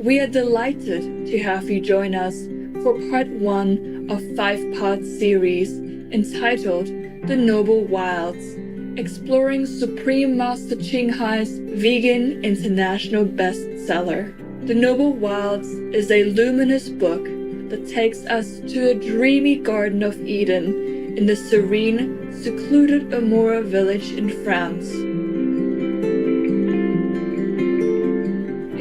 We are delighted to have you join us for part 1 of 5-part series entitled The Noble Wilds, exploring Supreme Master Ching Hai's vegan international bestseller. The Noble Wilds is a luminous book that takes us to a dreamy Garden of Eden in the serene, secluded Amora village in France.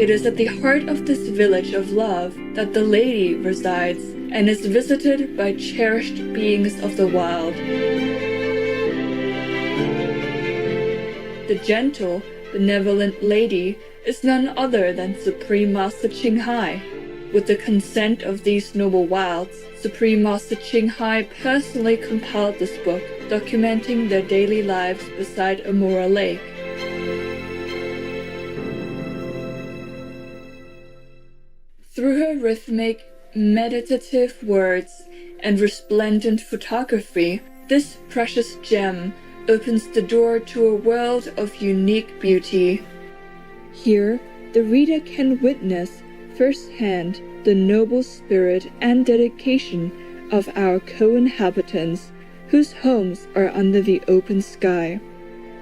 It is at the heart of this village of love that the lady resides and is visited by cherished beings of the wild. The gentle, benevolent lady is none other than Supreme Master Ching Hai. With the consent of these noble wilds, Supreme Master Ching Hai personally compiled this book, documenting their daily lives beside Amora Lake. Through her rhythmic, meditative words and resplendent photography, this precious gem opens the door to a world of unique beauty. Here, the reader can witness firsthand the noble spirit and dedication of our co-inhabitants, whose homes are under the open sky.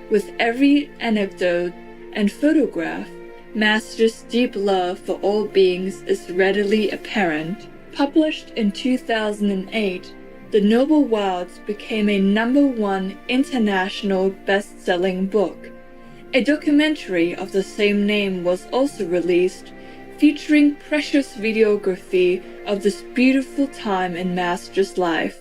With every anecdote and photograph, Master's deep love for all beings is readily apparent. Published in 2008, The Noble Wilds became a #1 international best-selling book. A documentary of the same name was also released, featuring precious videography of this beautiful time in Master's life.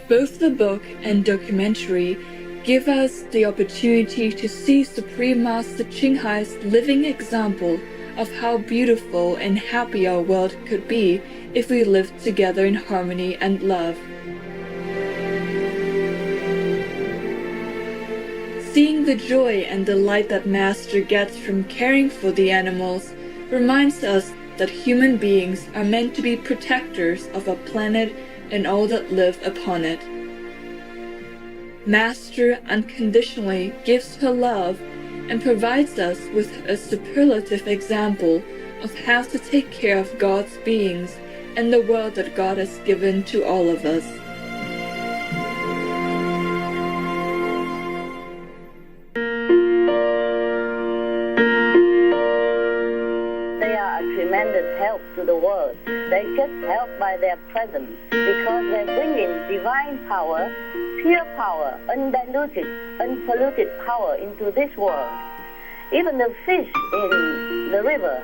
Both the book and documentary give us the opportunity to see Supreme Master Ching Hai's living example of how beautiful and happy our world could be if we lived together in harmony and love. Seeing the joy and delight that Master gets from caring for the animals reminds us that human beings are meant to be protectors of our planet and all that live upon it. Master unconditionally gives her love and provides us with a superlative example of how to take care of God's beings and the world that God has given to all of us. They are a tremendous help to the world. They just help by their presence because they bring in divine power, pure power, undiluted, unpolluted power into this world. Even the fish in the river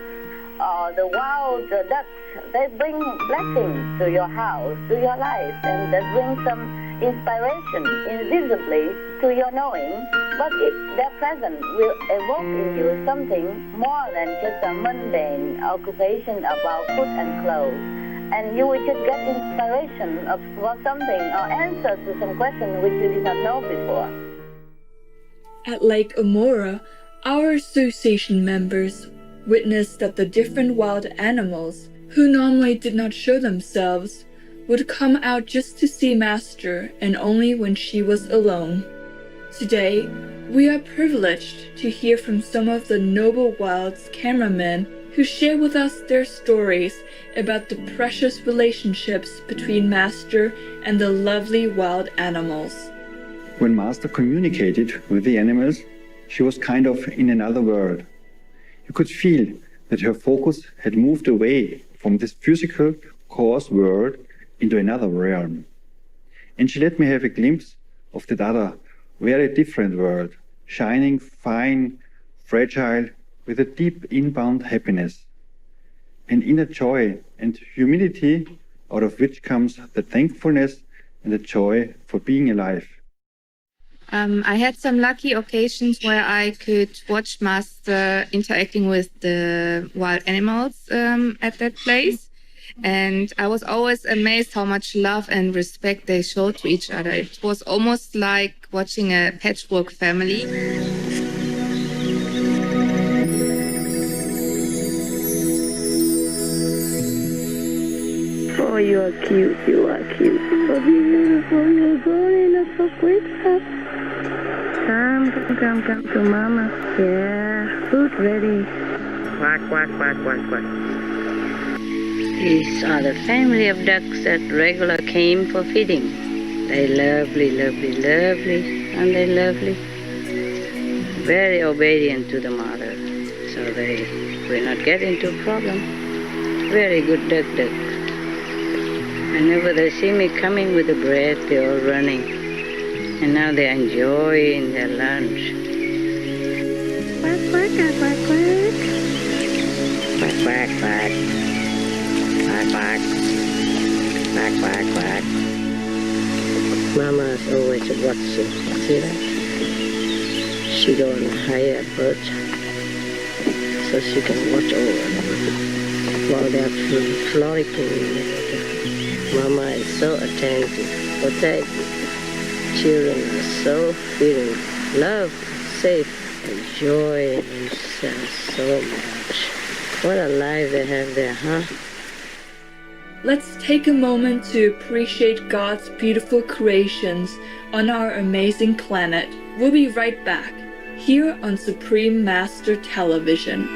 or the wild ducks, they bring blessings to your house, to your life, and they bring some inspiration invisibly to your knowing, but their presence will evoke in you something more than just a mundane occupation about food and clothes. And you will just get inspiration for something or answers to some question which you did not know before. At Lake Amora, our association members witnessed that the different wild animals, who normally did not show themselves, would come out just to see Master and only when she was alone. Today, we are privileged to hear from some of the Noble Wilds cameramen who share with us their stories about the precious relationships between Master and the lovely wild animals. When Master communicated with the animals, she was kind of in another world. You could feel that her focus had moved away from this physical, coarse world into another realm. And she let me have a glimpse of that other, very different world, shining, fine, fragile, with a deep inbound happiness, an inner joy and humility out of which comes the thankfulness and the joy for being alive. I had some lucky occasions where I could watch Master interacting with the wild animals at that place. And I was always amazed how much love and respect they showed to each other. It was almost like watching a patchwork family. Oh, you are cute, you are cute. So beautiful, you're growing up so quick. Come to mama. Yeah, food ready. Quack, quack, quack, quack, quack. These are the family of ducks that regular came for feeding. They lovely, lovely, lovely, and they lovely. Very obedient to the mother, so they will not get into problem. Very good duck. Whenever they see me coming with the bread, they're all running. And now they're enjoying their lunch. Quack, quack, quack, quack, quack. Quack, quack, quack. Quack, quack. Quack, quack, quack. Mama's always watching. See that? She go and hire a perch so she can watch over them while they're frolicking in the water. Mama is so attentive, protective. Children are so feeling loved, safe, enjoying themselves so much. What a life they have there, huh? Let's take a moment to appreciate God's beautiful creations on our amazing planet. We'll be right back, here on Supreme Master Television.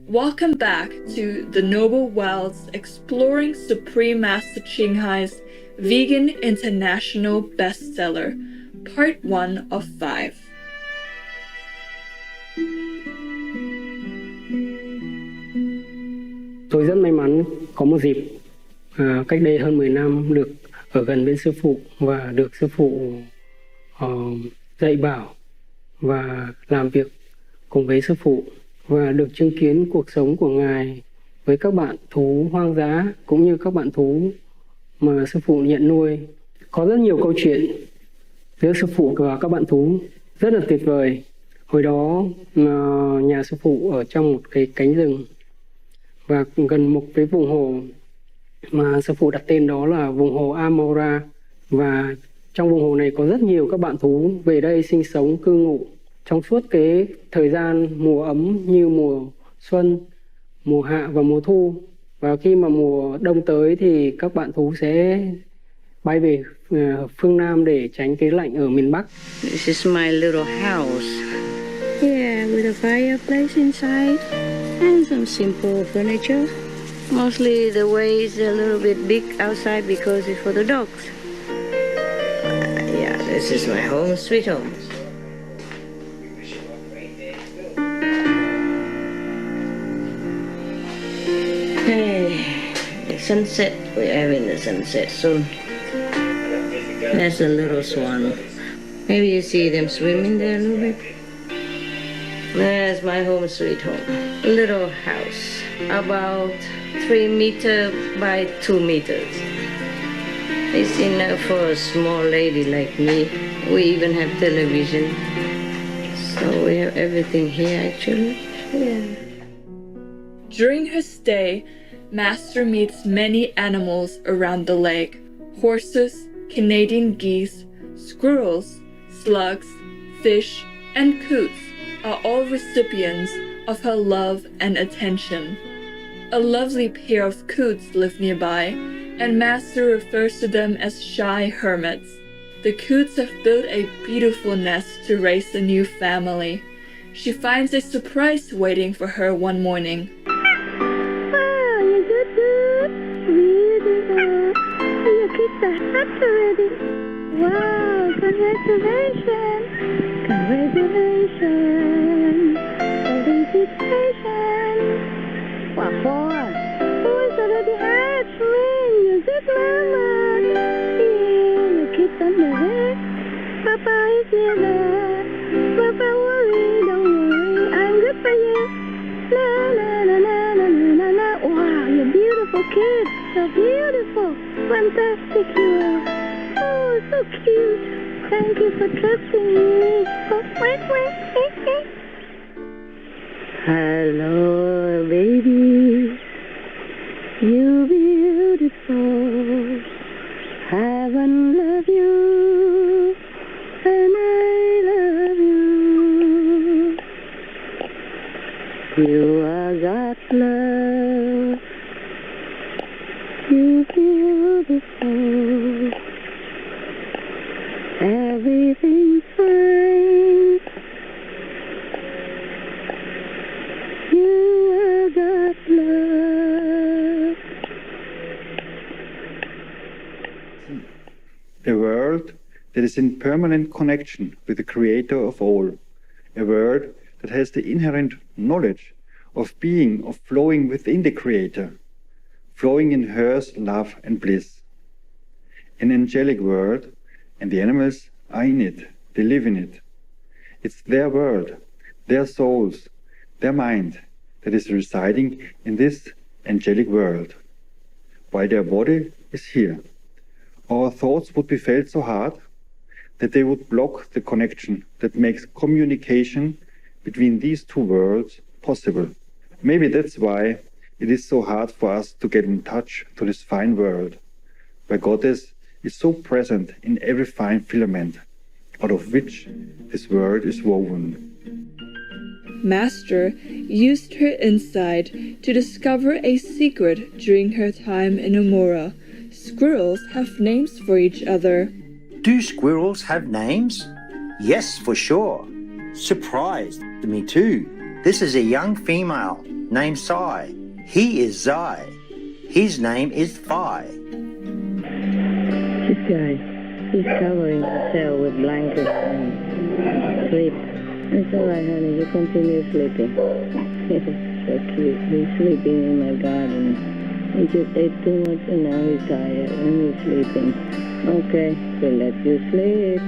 Welcome back to The Noble Wilds, exploring Supreme Master Ching Hai's Vegan International Bestseller, Part 1 of 5. Tôi rất may mắn có một dịp cách đây hơn 10 năm được ở gần bên sư phụ và được sư phụ dạy bảo và làm việc cùng với sư phụ và được chứng kiến cuộc sống của Ngài với các bạn thú hoang dã cũng như các bạn thú mà sư phụ nhận nuôi. Có rất nhiều câu chuyện giữa sư phụ và các bạn thú rất là tuyệt vời. Hồi đó nhà sư phụ ở trong một cái cánh rừng và gần một cái vùng hồ mà sư phụ đặt tên đó là vùng hồ Amora, và trong vùng hồ này có rất nhiều các bạn thú về đây sinh sống cư ngụ trong suốt cái thời gian mùa ấm như mùa xuân, mùa hạ và mùa thu. Và khi mà mùa đông tới thì các bạn thú sẽ bay về phương Nam để tránh cái lạnh ở miền Bắc. This is my little house. Yeah, with a fireplace inside and some simple furniture. Mostly the way is a little bit big outside because it's for the dogs. Yeah, this is my home, sweet home. Hey, the sunset, we're having the sunset soon. There's a little swan. Maybe you see them swimming there a little bit. There's my home, sweet home. A little house, about 3 meters by 2 meters. It's enough for a small lady like me. We even have television. So we have everything here actually. Yeah. During her stay, Master meets many animals around the lake. Horses, Canadian geese, squirrels, slugs, fish, and coots are all recipients of her love and attention. A lovely pair of coots live nearby, and Master refers to them as shy hermits. The coots have built a beautiful nest to raise a new family. She finds a surprise waiting for her one morning. Wow, you did good. Really good. Your kids are happy already. Wow, congratulations. Congratulations. Felicitations. What for? Oh, it's already hatching. You good mama. Yeah, your kids are there. Papa is near there. Papa worry, don't worry. I'm good for you. La la la la la la la. Wow, you're beautiful kids. So beautiful. Fantastic you are. Oh, so cute. Thank you for trusting me. Oh, wait. Hello, baby. You beautiful. Heaven love you. And I love you. You are God's love. You're beautiful. Everything's fine. You are God's love. A world that is in permanent connection with the Creator of all. A world that has the inherent knowledge of being, of flowing within the Creator, flowing in hers love and bliss. An angelic world, and the animals are in it, they live in it. It's their world, their souls, their mind that is residing in this angelic world, while their body is here. Our thoughts would be felt so hard that they would block the connection that makes communication between these two worlds possible. Maybe that's why it is so hard for us to get in touch to this fine world, where Goddess is so present in every fine filament, out of which this world is woven. Master used her insight to discover a secret during her time in Amora. Squirrels have names for each other. Do squirrels have names? Yes, for sure. Surprised me too. This is a young female named Sai. He is Zai. His name is Phi. This guy, he's covering the cell with blankets and sleep. It's all right, honey. You continue sleeping. He's so cute. He's sleeping in my garden. He just ate too much and now he's tired and he's sleeping. Okay, we'll let you sleep.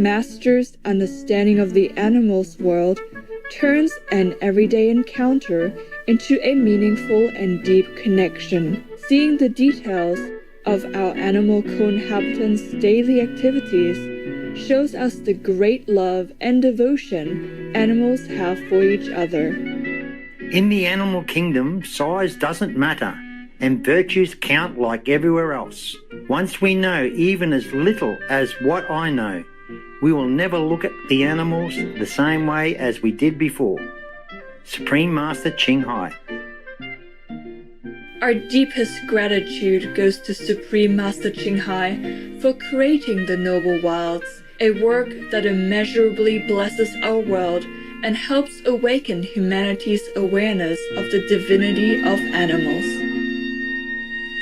Master's understanding of the animals world turns an everyday encounter into a meaningful and deep connection. Seeing the details of our animal co-inhabitants' daily activities shows us the great love and devotion animals have for each other. In the animal kingdom, size doesn't matter, and virtues count like everywhere else. Once we know even as little as what I know, we will never look at the animals the same way as we did before. Supreme Master Ching. Our deepest gratitude goes to Supreme Master Ching for creating the Noble Wilds, a work that immeasurably blesses our world and helps awaken humanity's awareness of the divinity of animals.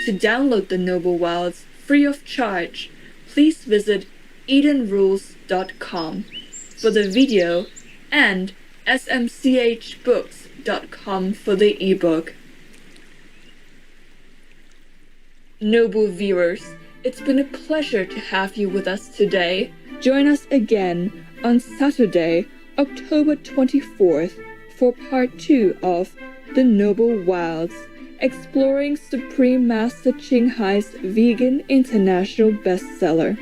To download the Noble Wilds free of charge, please visit EdenRules.com for the video and smchbooks.com for the ebook. Noble viewers, it's been a pleasure to have you with us today. Join us again on Saturday, October 24th for part 2 of The Noble Wilds, exploring Supreme Master Ching Hai's vegan international bestseller.